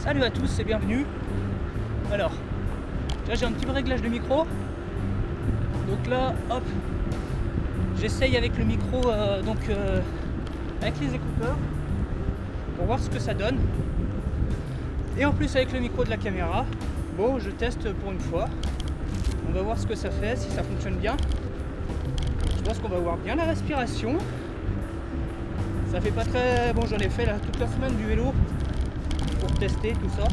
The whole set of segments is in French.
Salut à tous et bienvenue. Alors, là j'ai un petit réglage de micro. Donc là, hop, j'essaye avec le micro, avec les écouteurs, pour voir ce que ça donne. Et en plus avec le micro de la caméra, bon, je teste pour une fois. On va voir ce que ça fait, si ça fonctionne bien. Je pense qu'on va voir bien la respiration. Ça fait pas très... Bon, j'en ai fait là toute la semaine du vélo pour tester tout ça.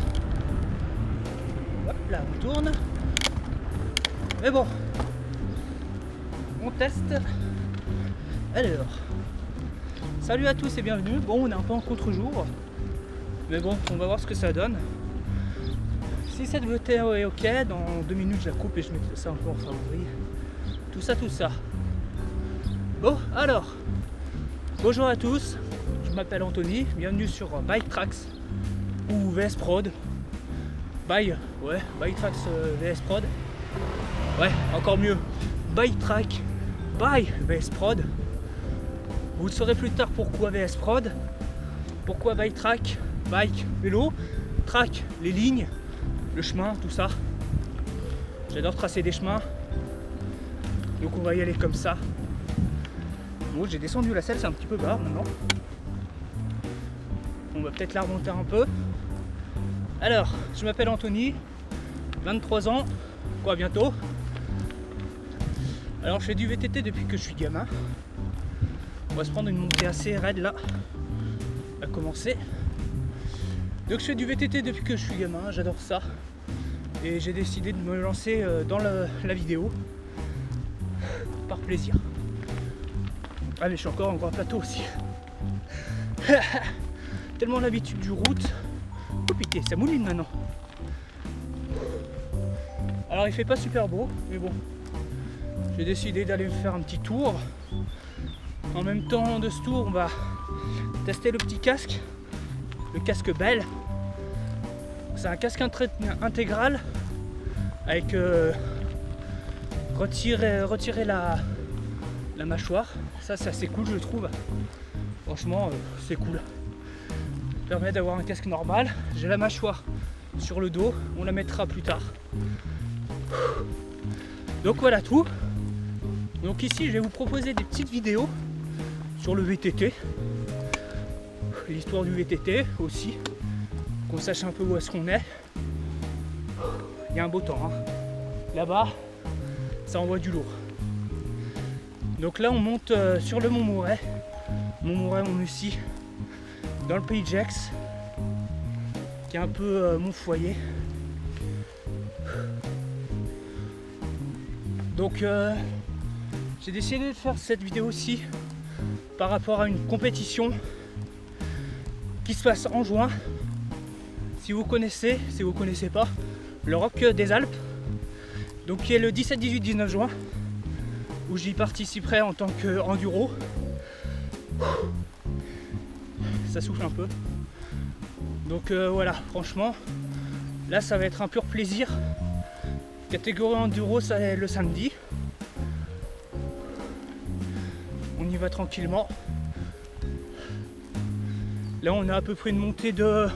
Hop là, on tourne. Mais bon, on teste. Alors, salut à tous et bienvenue. Bon, on est un peu en contre-jour, mais bon, on va voir ce que ça donne. Si cette vidéo est ok, dans 2 minutes je la coupe et je mets ça un peu en favori. Tout ça. Bon, alors, bonjour à tous. Je m'appelle Anthony. Bienvenue sur Bike Tracks ou VS Prod. Bike Tracks VS Prod. Ouais, encore mieux. Bike Track by VS Prod. Vous le saurez plus tard pourquoi VS Prod. Pourquoi Bike Track, bike, vélo, track, les lignes, le chemin, tout ça. J'adore tracer des chemins. Donc on va y aller comme ça. Bon, j'ai descendu la selle, c'est un petit peu bas maintenant. On va peut-être la remonter un peu. Alors, je m'appelle Anthony, 23 ans, quoi bientôt. Alors je fais du VTT depuis que je suis gamin. On va se prendre une montée assez raide là, à commencer. Donc je fais du VTT depuis que je suis gamin, j'adore ça. Et j'ai décidé de me lancer dans la vidéo, par plaisir. Ah mais je suis encore en grand plateau aussi. Tellement l'habitude du route. Oh putain, ça mouline maintenant. Alors il fait pas super beau, mais bon. J'ai décidé d'aller faire un petit tour. En même temps de ce tour, on va tester le petit casque. Le casque Bell. C'est un casque intégral avec retirer la mâchoire. Ça c'est assez cool, je trouve. Franchement, c'est cool. Ça permet d'avoir un casque normal. J'ai la mâchoire sur le dos, on la mettra plus tard. Donc voilà tout. Donc ici je vais vous proposer des petites vidéos sur le VTT. L'histoire du VTT aussi. Qu'on sache un peu où est-ce qu'on est. Il y a un beau temps. Hein. Là-bas, ça envoie du lourd. Donc là on monte sur le Mont Mouret. Montmouret-Montmussy. Dans le pays de Gex. Qui est un peu mon foyer. Donc j'ai décidé de faire cette vidéo aussi par rapport à une compétition qui se passe en juin. Si vous connaissez pas, le Rock des Alpes, donc qui est le 17, 18, 19 juin, où j'y participerai en tant qu'enduro. Ça souffle un peu. Donc voilà, franchement, là ça va être un pur plaisir. Catégorie enduro, ça est le samedi. On y va tranquillement. Là on a à peu près une montée de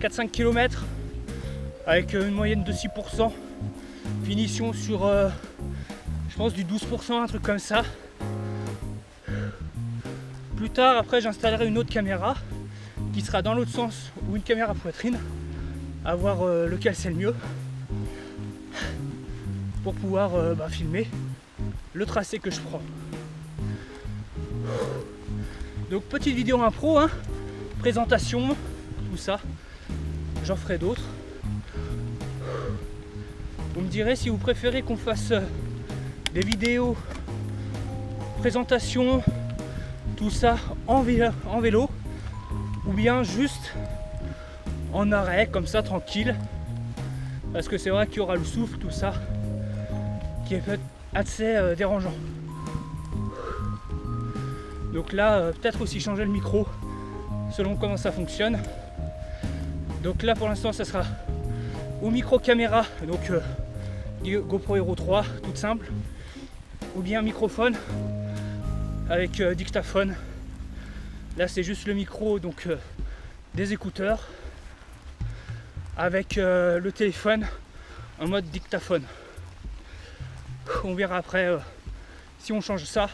4-5 km avec une moyenne de 6%. Finition sur je pense du 12%, un truc comme ça. Plus tard après j'installerai une autre caméra qui sera dans l'autre sens, ou une caméra poitrine, à voir lequel c'est le mieux, pour pouvoir filmer le tracé que je prends. Donc petite vidéo impro, hein, présentation, tout ça. J'en ferai d'autres. Vous me direz si vous préférez qu'on fasse des vidéos, présentation, tout ça en vélo, ou bien juste en arrêt, comme ça, tranquille. Parce que c'est vrai qu'il y aura le souffle, tout ça, qui est assez dérangeant. Donc là, peut-être aussi changer le micro, selon comment ça fonctionne. Donc là, pour l'instant, ça sera au micro caméra, donc GoPro Hero 3, toute simple, ou bien microphone avec dictaphone. Là, c'est juste le micro, donc des écouteurs. avec le téléphone en mode dictaphone. On verra après si on change ça,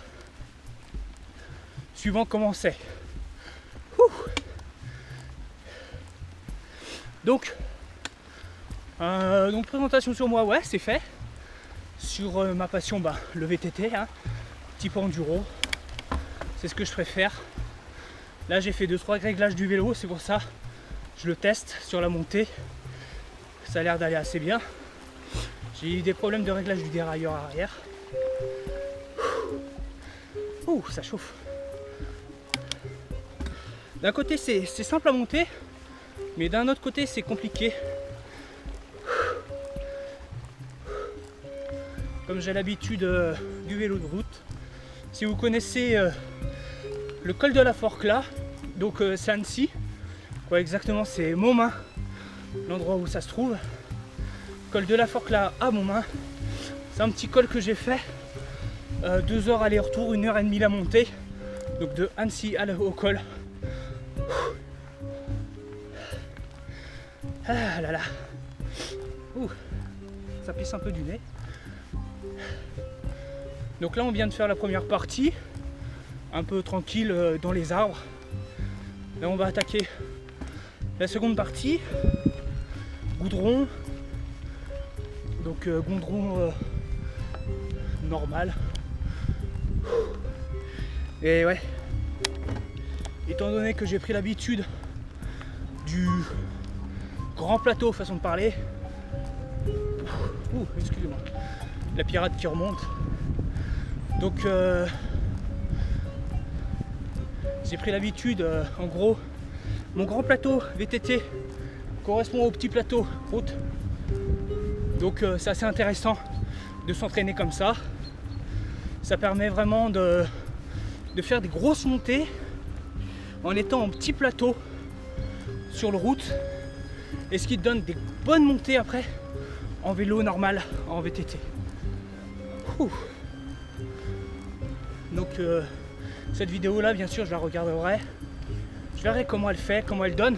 suivant comment c'est. Donc présentation sur moi, ouais, c'est fait. Sur ma passion, le VTT, petit peu enduro, c'est ce que je préfère. Là j'ai fait 2-3 réglages du vélo, c'est pour ça je le teste sur la montée. Ça a l'air d'aller assez bien. J'ai eu des problèmes de réglage du dérailleur arrière. Ça chauffe. D'un côté c'est simple à monter, mais d'un autre côté c'est compliqué. Comme j'ai l'habitude du vélo de route. Si vous connaissez le col de la Forque là, donc c'est Annecy. Ouais, exactement, c'est Montmain, l'endroit où ça se trouve. Col de la Forque là à Montmain. C'est un petit col que j'ai fait. 2 heures aller-retour, 1h30 la montée. Donc de Annecy au col. Ah là là. Ça pisse un peu du nez. Donc là on vient de faire la première partie, un peu tranquille dans les arbres. Là on va attaquer la seconde partie, goudron. Donc goudron normal. Et ouais, étant donné que j'ai pris l'habitude du grand plateau façon de parler, excusez-moi, la pirate qui remonte. Donc j'ai pris l'habitude, en gros, mon grand plateau VTT correspond au petit plateau route. Donc c'est assez intéressant de s'entraîner comme ça. Ça permet vraiment de faire des grosses montées en étant en petit plateau sur le route. Et ce qui te donne des bonnes montées après en vélo normal, en VTT. Donc cette vidéo là, bien sûr, je la regarderai. Je verrai comment elle fait, comment elle donne.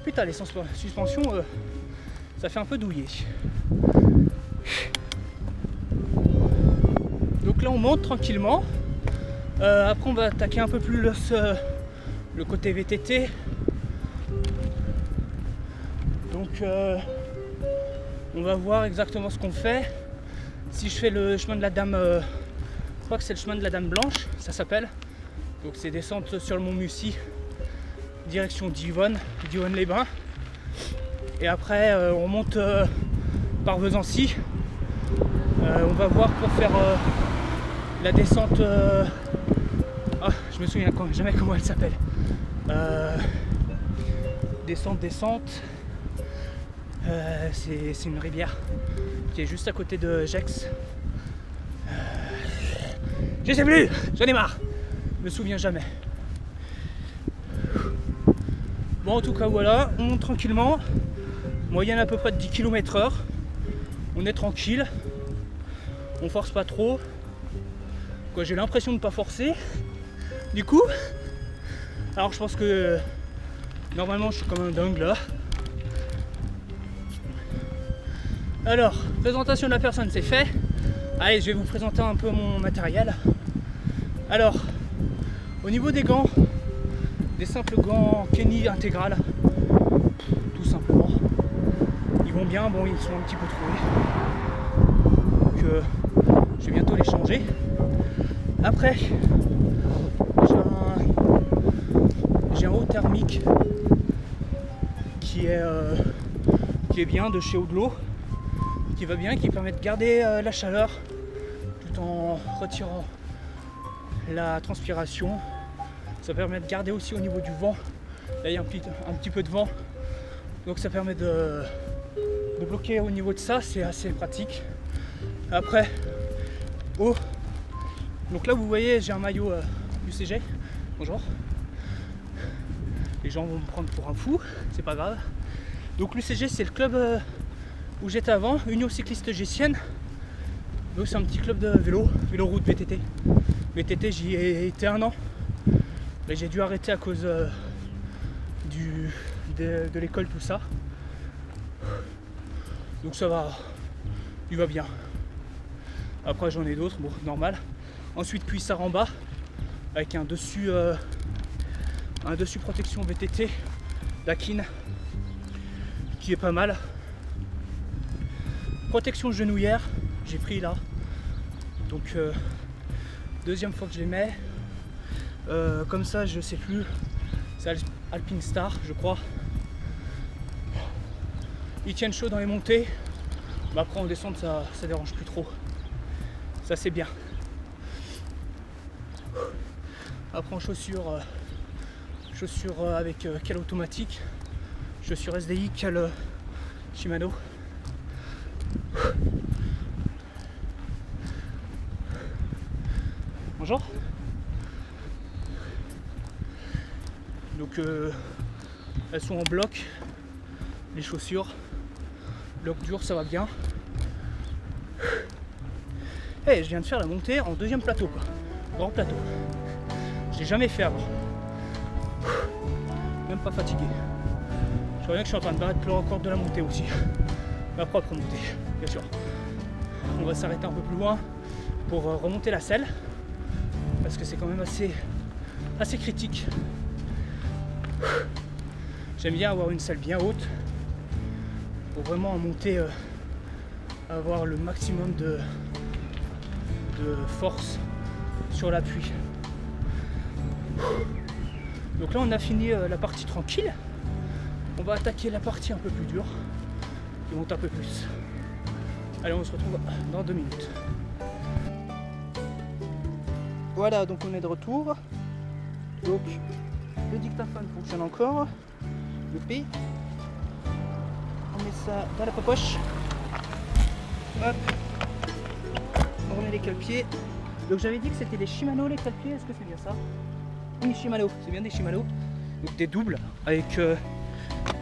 Putain, les suspensions, ça fait un peu douiller. Donc là on monte tranquillement. Après on va attaquer un peu plus le côté VTT. Donc on va voir exactement ce qu'on fait. Si je fais le chemin de la Dame, je crois que c'est le chemin de la Dame Blanche, ça s'appelle. Donc c'est descente sur le mont Mussy, direction d'Yvonne-les-Bains. Et après on monte par Besançon. On va voir pour faire la descente. Je me souviens jamais comment elle s'appelle. Descente. C'est une rivière qui est juste à côté de Gex. Je sais plus, j'en ai marre. Je me souviens jamais. Bon, en tout cas, voilà, on monte tranquillement. Moyenne à peu près de 10 km/h. On est tranquille. On force pas trop. J'ai l'impression de ne pas forcer. Du coup, alors je pense que normalement je suis comme un dingue là. Alors, présentation de la personne, c'est fait. Allez, je vais vous présenter un peu mon matériel. Alors, au niveau des gants, des simples gants Kenny intégral, tout simplement. Ils vont bien, bon, ils sont un petit peu troués. Donc, je vais bientôt les changer. Après, j'ai un haut thermique qui est bien, de chez Odlo, qui va bien, qui permet de garder la chaleur tout en retirant la transpiration. Ça permet de garder aussi au niveau du vent. Là il y a un petit peu de vent, donc ça permet de bloquer au niveau de ça, c'est assez pratique. Après, donc là vous voyez, j'ai un maillot UCG. Bonjour. Les gens vont me prendre pour un fou, c'est pas grave. Donc l'UCG, c'est le club où j'étais avant, Union Cycliste Gessienne. Donc c'est un petit club de vélo-route VTT. VTT, j'y ai été 1 an. Mais j'ai dû arrêter à cause de l'école, tout ça. Donc ça va, il va bien. Après j'en ai d'autres, bon, normal. Ensuite cuissard en bas avec un dessus protection VTT d'Akin qui est pas mal. Protection genouillère, j'ai pris là. Donc deuxième fois que je les mets. Comme ça, je sais plus. C'est Alpine Star, je crois. Ils tiennent chaud dans les montées. Mais après en descente, ça dérange plus trop. Ça c'est bien. Après en chaussures avec cale automatique. Chaussures SDI, cale Shimano. Bonjour. Donc elles sont en bloc, les chaussures. Bloc dur, ça va bien. Je viens de faire la montée en deuxième plateau, quoi. Grand plateau. Je l'ai jamais fait avant. Même pas fatigué. Je vois bien que je suis en train de battre le record de la montée aussi. Ma propre montée, bien sûr. On va s'arrêter un peu plus loin pour remonter la selle. Parce que c'est quand même assez critique. J'aime bien avoir une selle bien haute pour vraiment en monter, avoir le maximum de force sur l'appui. Donc là on a fini la partie tranquille. On va attaquer la partie un peu plus dure qui monte un peu plus. Allez, on se retrouve dans 2 minutes. Voilà, donc on est de retour. Donc le dictaphone fonctionne encore. Le P. On met ça dans la poche. Hop. On remet les cale-pieds. Donc j'avais dit que c'était des Shimano les cale-pieds. Est-ce que c'est bien ça? Oui, Shimano. C'est bien des Shimano. Donc des doubles avec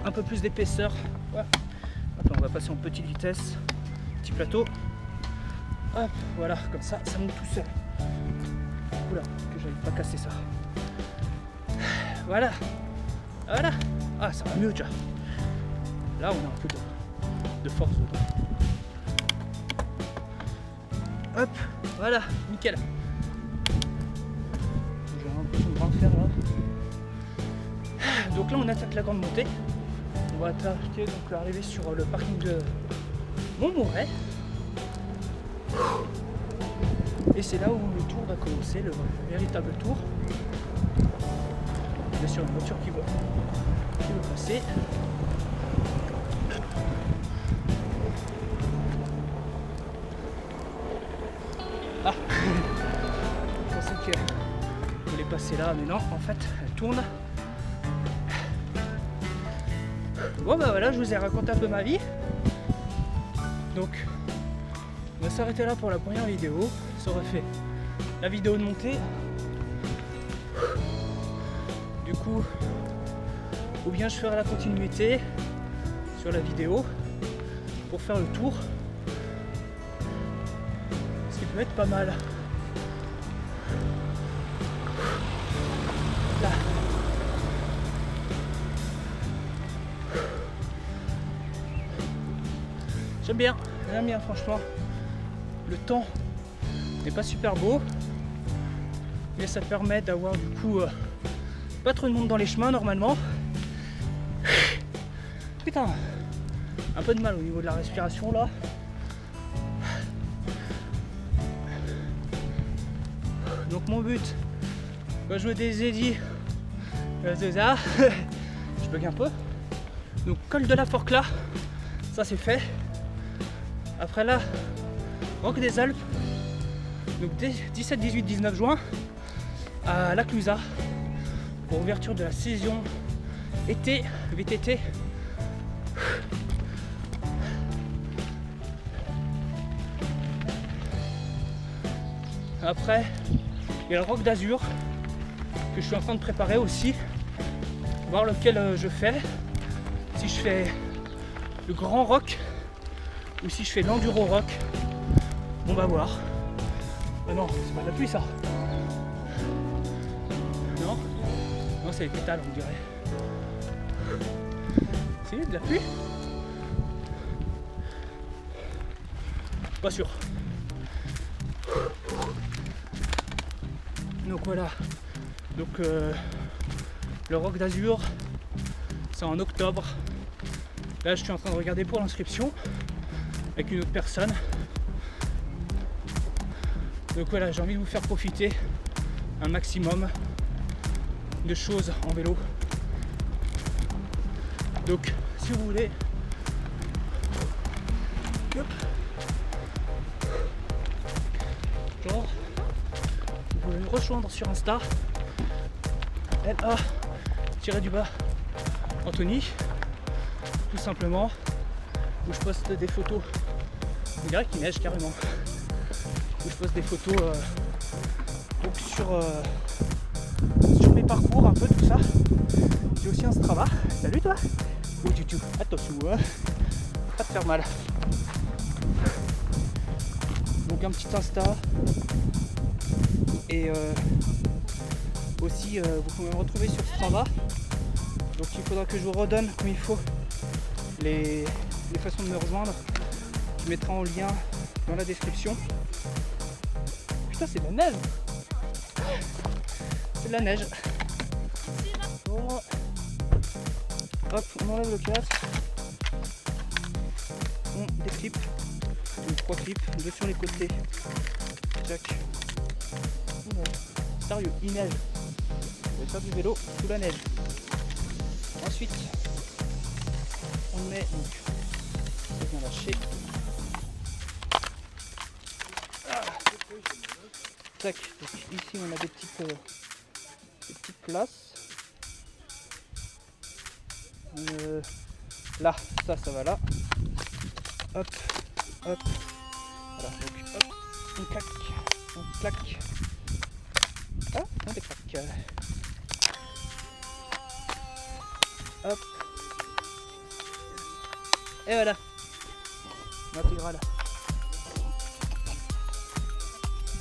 un peu plus d'épaisseur. Ouais. Attends, on va passer en petite vitesse. Petit plateau. Hop, voilà, comme ça, ça monte tout seul. Oula, que j'aille pas casser ça. Voilà. Voilà. Ah, ça va mieux déjà. Là, on a un peu de force dedans. Hop, voilà, nickel. J'ai l'impression de rien faire là. Donc là, on attaque la grande montée. On va attaquer donc arriver sur le parking de Montmorey. Et c'est là où le tour va commencer, le véritable tour. Bien sûr, une voiture qui veut passer. Ah je pensais qu'elle voulait passer là, mais non, en fait, elle tourne. Bon bah voilà, je vous ai raconté un peu ma vie. Donc, on va s'arrêter là pour la première vidéo. Ça aurait fait la vidéo de montée. Du coup, ou bien je ferai la continuité sur la vidéo pour faire le tour. Ce qui peut être pas mal. Là. J'aime bien franchement. Le temps n'est pas super beau, mais ça permet d'avoir du coup pas trop de monde dans les chemins normalement. Putain, un peu de mal au niveau de la respiration là. Donc mon but, comme je vous ai dit, c'est ça. Je bug un peu. Donc col de la Forque là, ça c'est fait. Après là, Roc des Alpes. Donc 17, 18, 19 juin à la Clusaz pour ouverture de la saison été VTT. Après, il y a le Roc d'Azur que je suis en train de préparer aussi, voir lequel je fais. Si je fais le Grand Roc ou si je fais l'Enduro Roc, on va voir. Non, c'est pas de la pluie ça. Non, c'est les pétales on dirait. C'est de la pluie? Pas sûr. Donc voilà. Donc le Rock d'Azur, c'est en octobre. Là je suis en train de regarder pour l'inscription avec une autre personne. Donc voilà, j'ai envie de vous faire profiter un maximum de choses en vélo. Donc si vous voulez, hop, genre, vous pouvez me rejoindre sur Insta, LA-du-bas Anthony, tout simplement, où je poste des photos. On dirait qu'il neige carrément. Où je poste des photos donc sur mes parcours, un peu tout ça. J'ai aussi un Strava. Salut toi. Oui, tu attention, hein. Pas te faire mal. Donc un petit Insta. Et aussi vous pouvez me retrouver sur Strava. Donc il faudra que je vous redonne comme il faut les façons de me rejoindre. Je mettrai en lien dans la description. Putain, c'est de la neige. C'est de la neige. Bon. Hop, on enlève le casque. On déclipe. Donc 3 clips, 2 sur les côtés. Tac. Sérieux, il neige. Je vais faire du vélo sous la neige. Ensuite, on met donc, c'est bien lâché. Tac, donc ici on a des petites places. Là, ça va là. Hop, hop. Voilà, donc hop, on claque, on claque. Ah, on décraque. Hop. Et voilà. L'intégrale.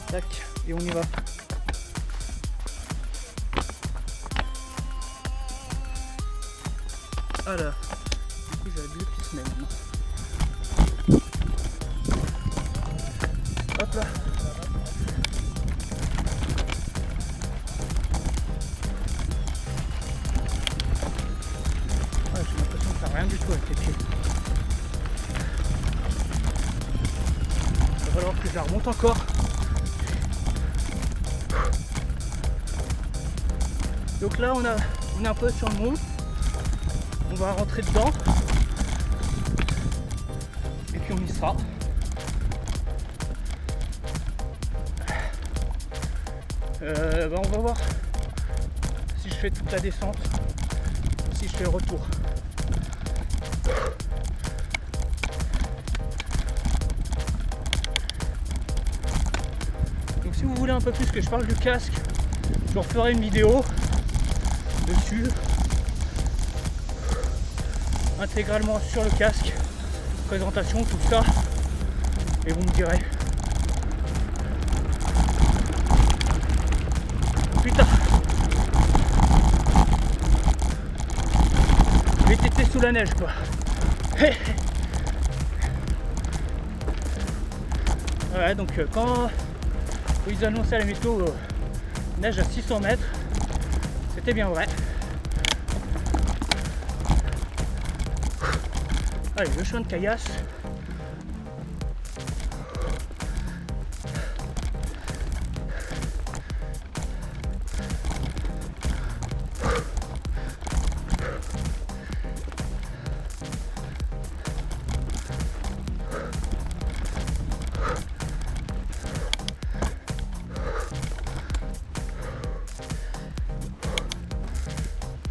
Tac, et on y va. Voilà. Du coup, j'ai la bulle qui se met maintenant. Hop là. Ouais, j'ai l'impression de faire rien du tout avec les pieds. Il va falloir que je la remonte encore. Donc là on est un peu sur le mont, on va rentrer dedans et puis on y sera. On va voir si je fais toute la descente ou si je fais le retour. Donc si vous voulez un peu plus que je parle du casque, je vous referai une vidéo dessus, intégralement sur le casque, présentation, tout ça, et vous me direz. Putain, VTT sous la neige quoi. Ouais, donc quand ils annonçaient à la météo neige à 600 mètres, c'était bien vrai. Allez, le chemin de caillasse.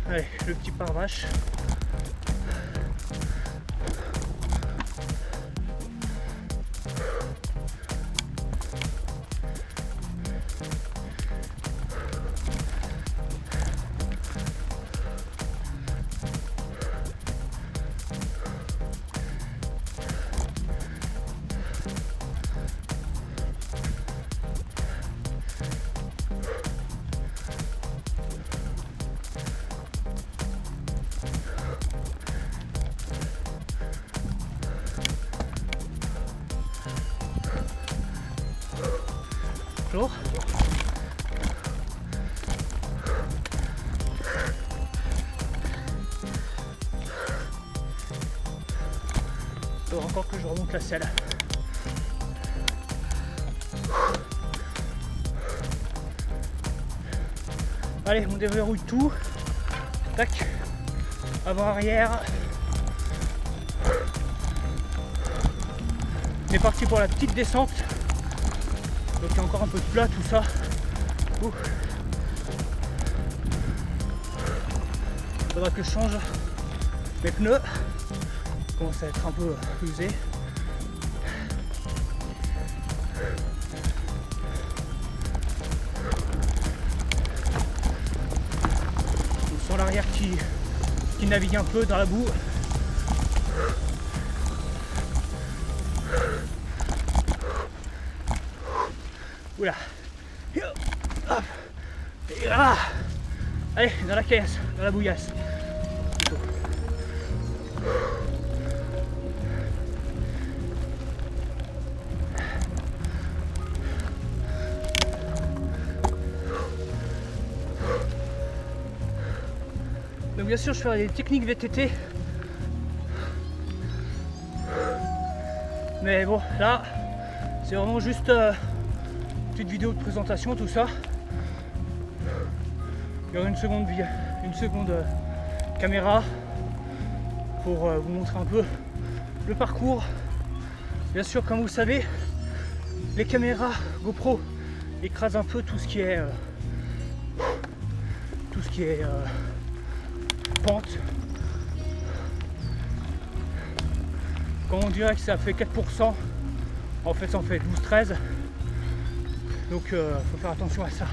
Allez, le petit pare-vache. Bonjour. Il faudra encore que je remonte la selle. Allez, on déverrouille tout. Tac. Avant, arrière. On est parti pour la petite descente. Donc il y a encore un peu de plat, tout ça. Ouh. Faudra que je change mes pneus. Ils commencent à être un peu usés. On sent l'arrière qui navigue un peu dans la boue. Oula. Hop. Et là. Allez, dans la caisse, dans la bouillasse. Donc bien sûr je ferai des techniques VTT. Mais bon là c'est vraiment juste petite vidéo de présentation, tout ça. Il y aura une seconde caméra pour vous montrer un peu le parcours. Bien sûr, comme vous le savez, les caméras GoPro écrasent un peu tout ce qui est pente. Quand on dirait que ça fait 4%, en fait ça en fait 12-13. Donc faut faire attention à ça.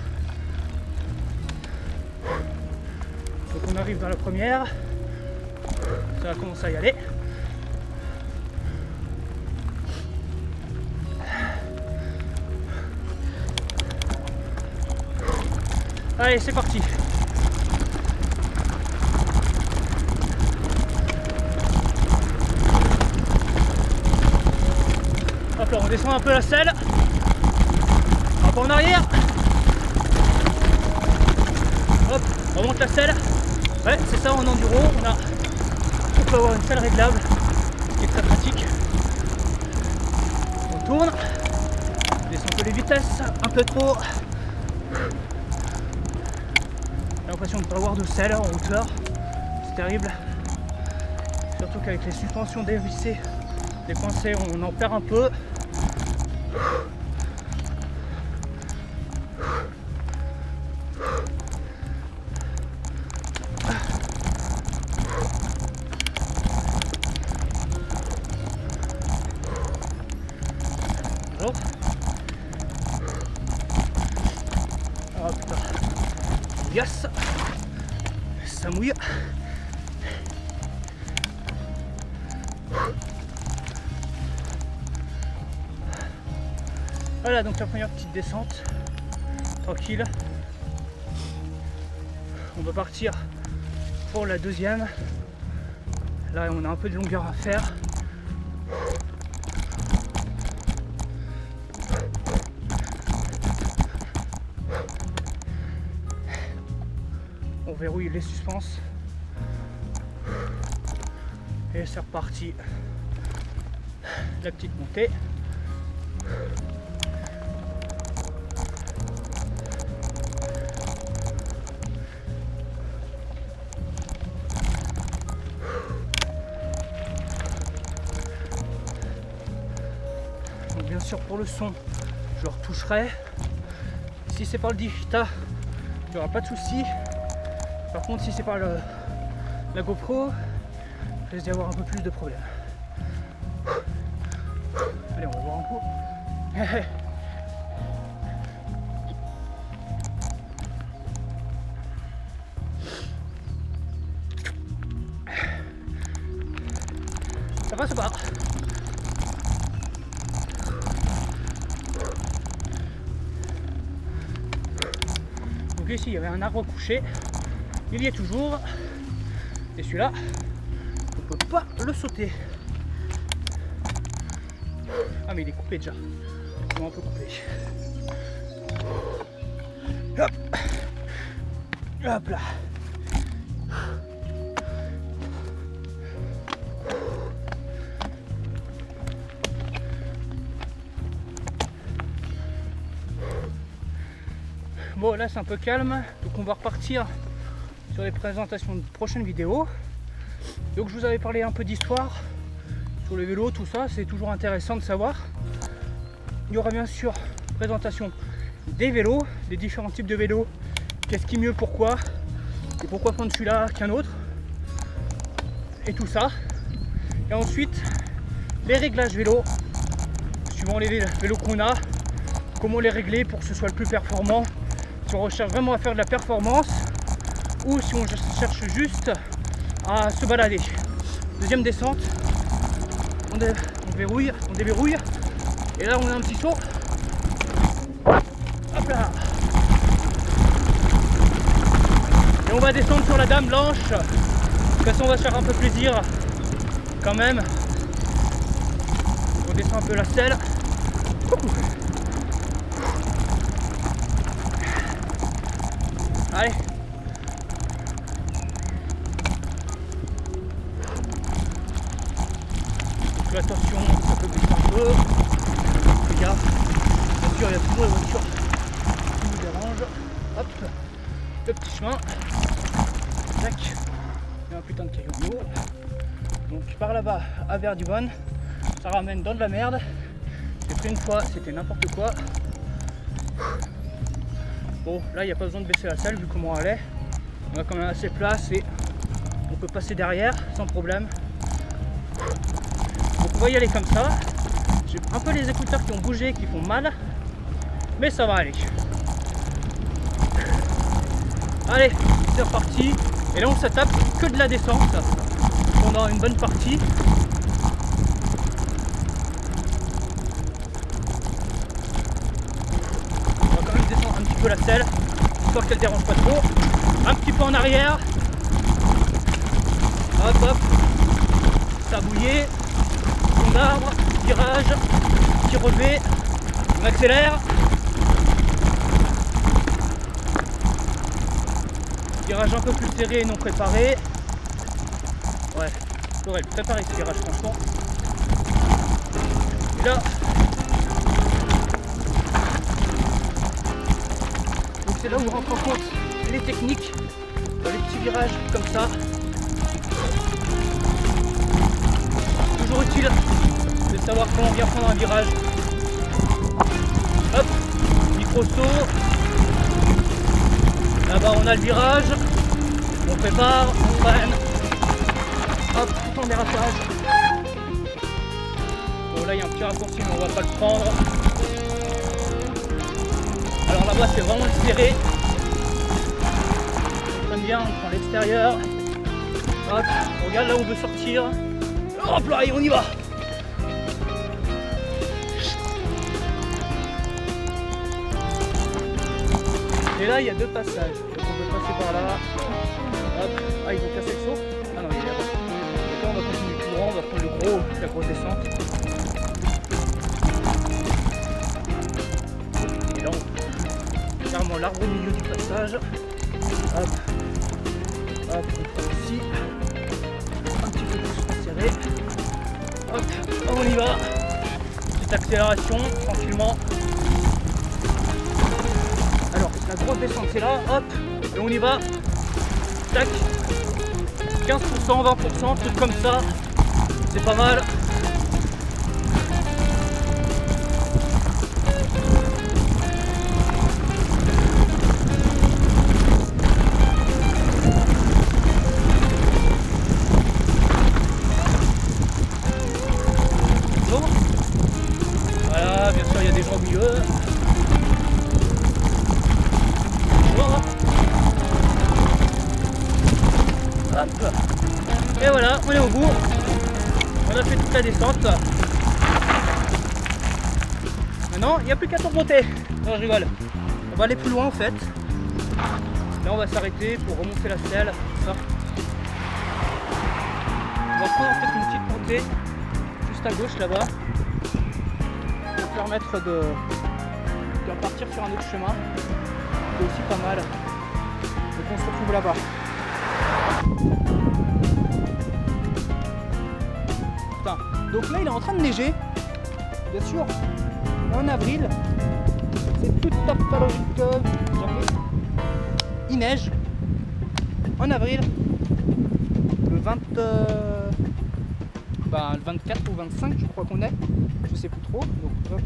Donc on arrive dans la première. Ça va commencer à y aller. Allez, c'est parti. Hop là, on descend un peu la selle. Hop, en arrière. Hop, on remonte la selle. Ouais, c'est ça en enduro. On peut avoir une selle réglable, ce qui est très pratique. On tourne. On descend un peu les vitesses, un peu trop. J'ai l'impression de ne pas avoir de selle en hauteur. C'est terrible. Surtout qu'avec les suspensions dévissées, décoincées, on en perd un peu. Oh putain. Yes. Ça mouille. Voilà donc la première petite descente. Tranquille. On va partir pour la deuxième. Là on a un peu de longueur à faire. On verrouille les suspenses et c'est reparti. La petite montée. Donc bien sûr pour le son je retoucherai. Si c'est pas le Digita, il n'y aura pas de souci. Par contre, si c'est par la GoPro, je risque d'y avoir un peu plus de problèmes. Allez, on va voir un coup. Ça va, ça va. Donc ici, il y avait un arbre couché. Il y est toujours. Et celui-là, on ne peut pas le sauter. Ah mais il est coupé déjà. On peut couper. Hop. Hop là. Bon, là c'est un peu calme, donc on va repartir sur les présentations de prochaines vidéos. Donc je vous avais parlé un peu d'histoire sur les vélos, tout ça, c'est toujours intéressant de savoir. Il y aura bien sûr présentation des vélos, des différents types de vélos, qu'est-ce qui est mieux, pourquoi, et pourquoi prendre celui-là qu'un autre, et tout ça. Et ensuite, les réglages vélos, suivant les vélos qu'on a, comment les régler pour que ce soit le plus performant, si on recherche vraiment à faire de la performance, ou si on cherche juste à se balader. Deuxième descente, on déverrouille, et là on a un petit saut. Hop là. Et on va descendre sur la Dame Blanche. De toute façon on va se faire un peu plaisir quand même. On descend un peu la selle. Allez. Donc attention, ça peut baisser un peu. Fais gaffe. Bien sûr, il y a toujours les voitures qui nous dérangent. Hop, le petit chemin. Tac. Il y a un putain de caillou en haut. Donc par là-bas à Verdivonne, ça ramène dans de la merde. J'ai pris une fois, c'était n'importe quoi. Bon, là il n'y a pas besoin de baisser la selle vu comment elle est. On a quand même assez de place et on peut passer derrière sans problème. Donc on va y aller comme ça. J'ai un peu les écouteurs qui ont bougé, qui font mal, mais ça va aller. Allez, c'est reparti. Et là on se tape que de la descente pendant une bonne partie. On va quand même descendre un petit peu la selle, histoire qu'elle dérange pas trop. Un petit peu en arrière. Hop hop. Tabouillé. Son d'arbre. Virage. Petit relevé. On accélère. Virage un peu plus serré et non préparé. Ouais, j'aurais préparé ce virage franchement. Et là, donc c'est là où on rentre en compte les techniques, les petits virages comme ça. Toujours utile de savoir comment bien prendre un virage. Hop, micro saut. Là-bas on a le virage, on prépare, on freine, hop, tout en dérapage. Bon là il y a un petit raccourci mais on va pas le prendre. Alors là-bas c'est vraiment le serré. On freine bien, on prend l'extérieur. Hop, on regarde là où on veut sortir. Hop là et on y va. Et là il y a deux passages, donc on peut passer par là. Hop, ah ils ont cassé le saut. Ah non il est là. Donc là on va continuer tout droit, on va prendre la grosse descente. Et là on a carrément l'arbre au milieu du passage. Hop, hop, on prend ici. Un petit peu plus serré. Hop, on y va. Petite accélération, tranquillement. Alors, la grosse descente c'est là, hop, et on y va, tac, 15%, 20%, truc comme ça, c'est pas mal. Bon. Voilà, bien sûr il y a des gens au milieu. Hop. Et voilà, on est au bout. On a fait toute la descente. Maintenant, il n'y a plus qu'à tout remonter. Non, je rigole. On va aller plus loin en fait. Là, on va s'arrêter pour remonter la selle. Ça. On va prendre en fait une petite montée juste à gauche là-bas pour permettre puis repartir sur un autre chemin. C'est aussi pas mal. Donc on se retrouve là-bas. Putain. Donc là il est en train de neiger. Bien sûr. En avril. C'est tout à fait logique que janvier. Il neige. En avril. Le 24 ou 25 je crois qu'on est. Je sais plus trop. Donc hop.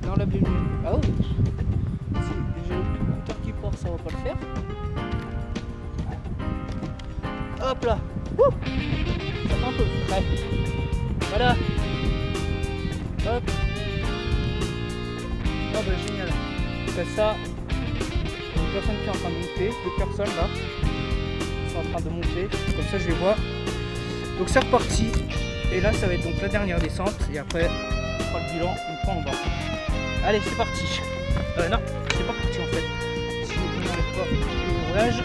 Dans la bienvenue. Ah oh. Si j'ai le scooter qui part, ça va pas le faire. Hop là. Ouh, ça fait un peu frais. Voilà. Hop. Ah bah génial. C'est ça. Une personne qui est en train de monter. 2 personnes là. Ils sont en train de monter. Comme ça je les vois. Donc c'est reparti. Et là ça va être donc la dernière descente. Et après on fera le bilan une fois en bas. Allez c'est parti. Non, c'est pas parti en fait. Si je n'enlève pas le roulage.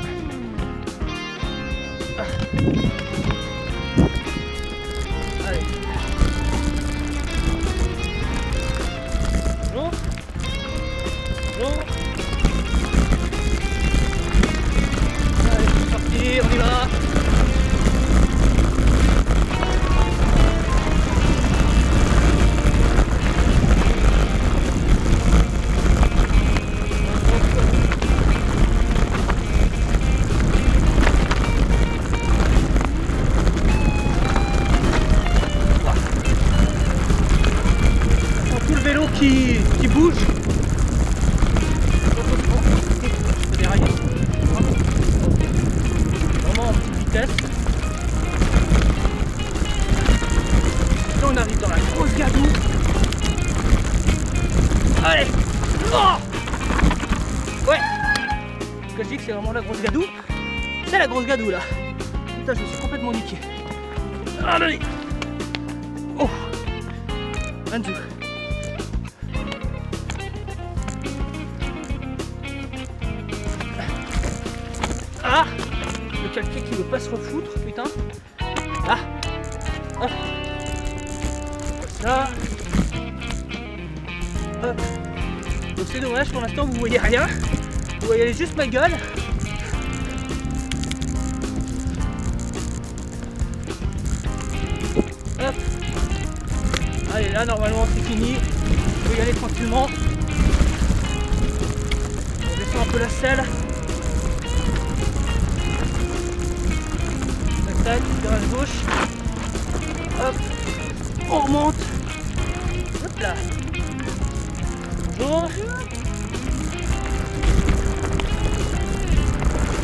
Allez. Bonjour. Bonjour. Allez, c'est parti, on y va. Qui bouge. Derrière. Vraiment en petite vitesse. Là on arrive dans la grosse gadoue. Allez. Oh ouais. Ce que je dis que c'est vraiment la grosse gadoue. C'est la grosse gadoue là. Putain je me suis complètement niqué. Allez. Oh 22. Ah, le quelqu'un qui veut pas se refoutre, putain. Ah, hop, ça, hop. Donc c'est dommage, pour l'instant vous voyez rien. Vous voyez juste ma gueule. Hop. Allez là normalement c'est fini. On peut y aller tranquillement. On descend un peu la selle. Virage gauche, hop, on remonte, hop là, bonjour,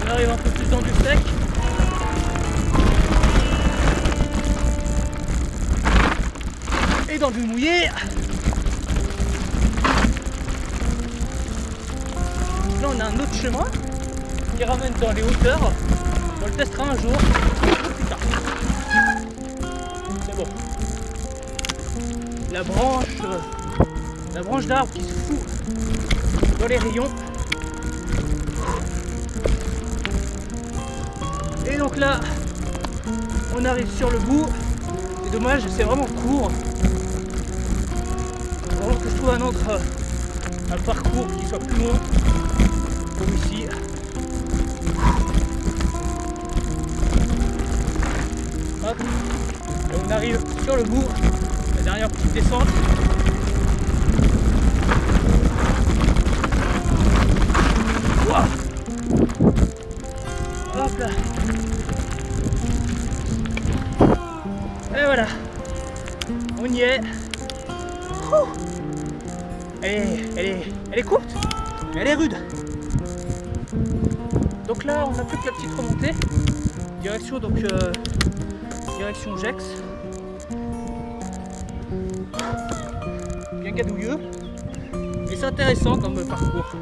on arrive un peu plus dans du sec, et dans du mouillé, là on a un autre chemin qui ramène dans les hauteurs, on le testera un jour. C'est bon. La branche d'arbre qui se fout dans les rayons. Et donc là, on arrive sur le bout. C'est dommage, c'est vraiment court. Alors que je trouve un parcours qui soit plus long, comme ici. Hop. Et on arrive sur le bout, la dernière petite descente. Wow. Hop là. Et voilà. On y est. Elle est courte, mais elle est rude. Donc là, on n'a plus que la petite remontée. Direction direction Gex. Bien gadouilleux. Mais c'est intéressant comme parcours.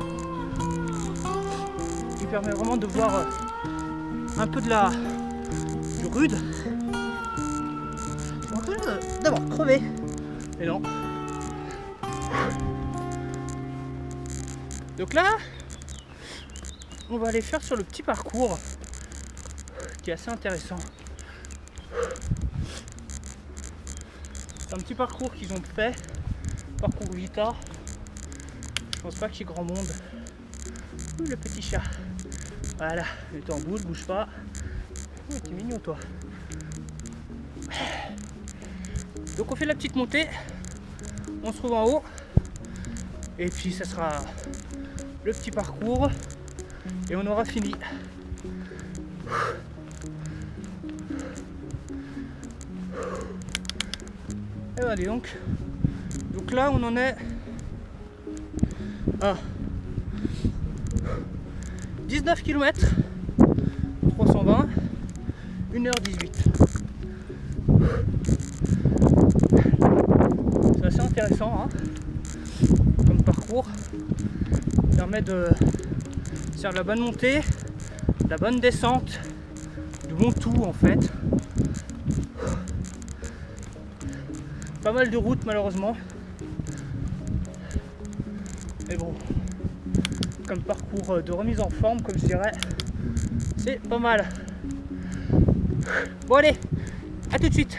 Il permet vraiment de voir un peu du rude. Je suis en train d'avoir crevé. Et non. Donc là, on va aller faire sur le petit parcours qui est assez intéressant. C'est un petit parcours qu'ils ont fait, parcours Vita. Je pense pas qu'il y ait grand monde. Ouh, le petit chat. Voilà, mets-toi en boule, bouge pas. Oh, t'es mignon toi. Donc on fait la petite montée. On se trouve en haut. Et puis ça sera le petit parcours. Et on aura fini. Et allez donc là on en est à 19 km 320 1h18. C'est assez intéressant hein, comme parcours. Ça permet de faire de la bonne montée, de la bonne descente, du bon tout en fait. Pas mal de routes malheureusement. Mais bon, comme parcours de remise en forme, comme je dirais, c'est pas mal. Bon allez, à tout de suite.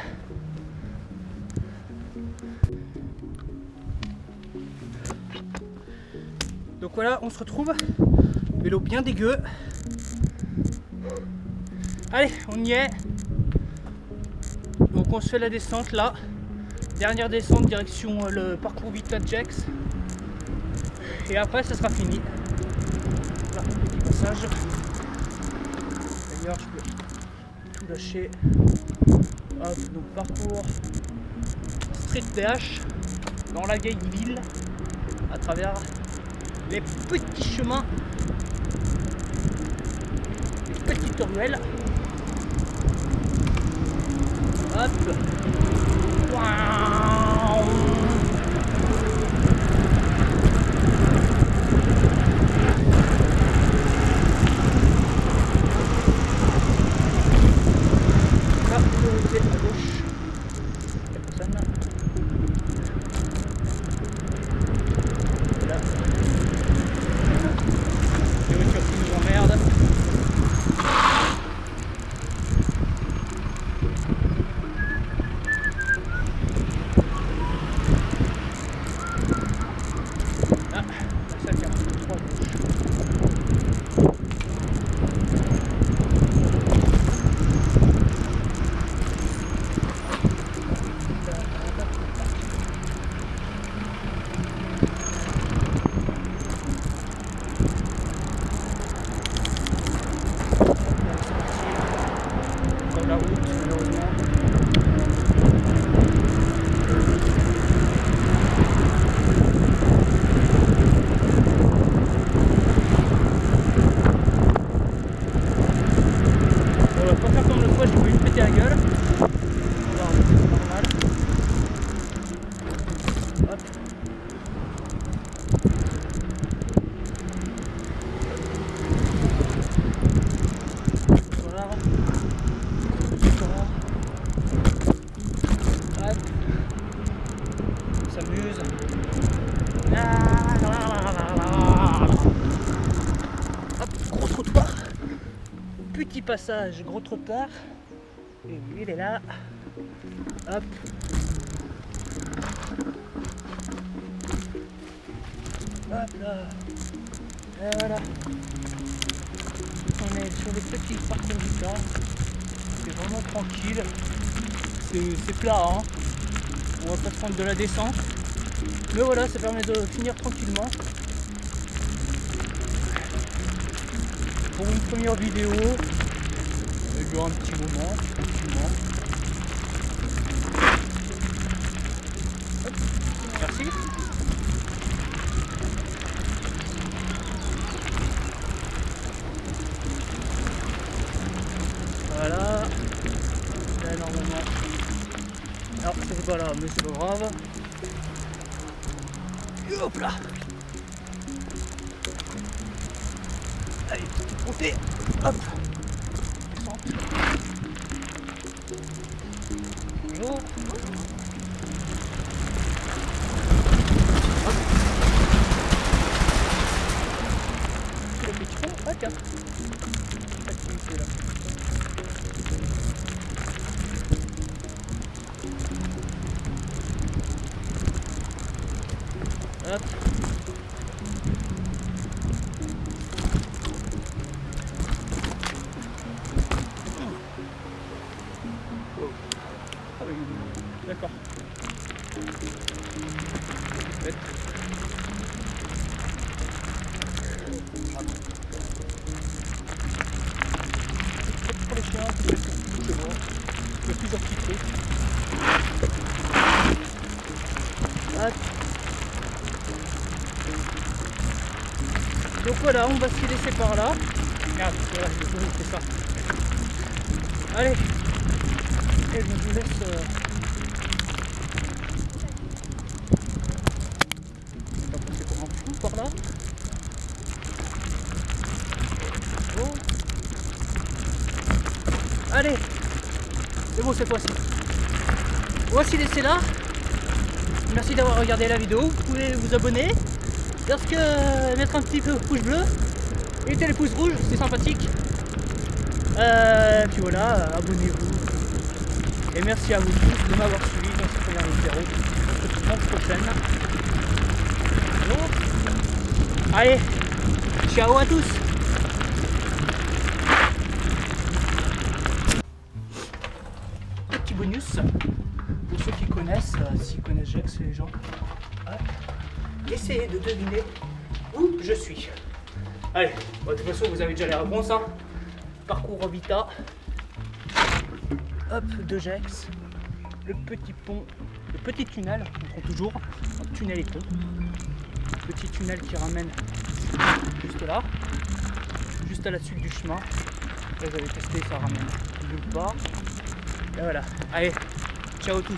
Donc voilà, on se retrouve. Vélo bien dégueu. Allez, on y est. Donc on se fait la descente là. Dernière descente direction le parcours Vita-Jex. Et après ça sera fini. Là, petit passage. D'ailleurs je peux tout lâcher. Hop, donc parcours Street DH dans la vieille ville à travers les petits chemins, les petites ruelles. Hop. Waouh. Là, priorité à gauche. Il n'y a personne. Là. Les voitures qui nous emmerdent. La route, malheureusement. On va pas faire comme l'autre fois, j'ai voulu me péter la gueule. Alors, c'est normal. Hop. Voilà. Hop. On s'amuse. Hop, gros trottoir. Petit passage, gros trottoir. Et lui, il est là. Hop. Hop là. Et voilà. On est sur le petit parcours du temps. C'est vraiment tranquille. C'est plat, hein. On va pas se prendre de la descente. Mais voilà, ça permet de finir tranquillement. Pour une première vidéo, elle dure un petit moment, tranquillement. Hop, merci. Voilà. Là, normalement. Alors, c'est pas là, mais c'est pas grave. Et hop là. Allez, petite montée. Hop. Descente. Et hop. Hop. Le petit pont. Ah tiens. Activité là. Hop. D'accord. Bête. Pour les chiens, c'est pour les chevaux. Il y a plusieurs petits trucs. Hop. Donc voilà, on va s'y laisser par là. Merde, voilà, je fais ça. Allez. Et je vous laisse. On va passer pour un fou par là. Oh. Allez. C'est bon cette fois-ci. On va s'y laisser là. Merci d'avoir regardé la vidéo. Vous pouvez vous abonner. Mettre un petit peu pouce bleu. Mettez les pouces rouges, c'est sympathique. Puis voilà, abonnez-vous. Et merci à vous tous de m'avoir suivi dans cette première vidéo. À la prochaine. Bon. Allez, ciao à tous. Petit bonus pour ceux qui connaissent, s'ils connaissent Gex, les gens. Essayez de deviner où je suis. Allez, bon, de toute façon vous avez déjà les réponses. Hein. Parcours Vita. Hop, de Gex. Le petit pont, le petit tunnel, on prend toujours. Tunnel et pont. Petit tunnel qui ramène juste là. Juste à la suite du chemin. Là j'avais testé, ça ramène nulle part. Et voilà. Allez, ciao tous.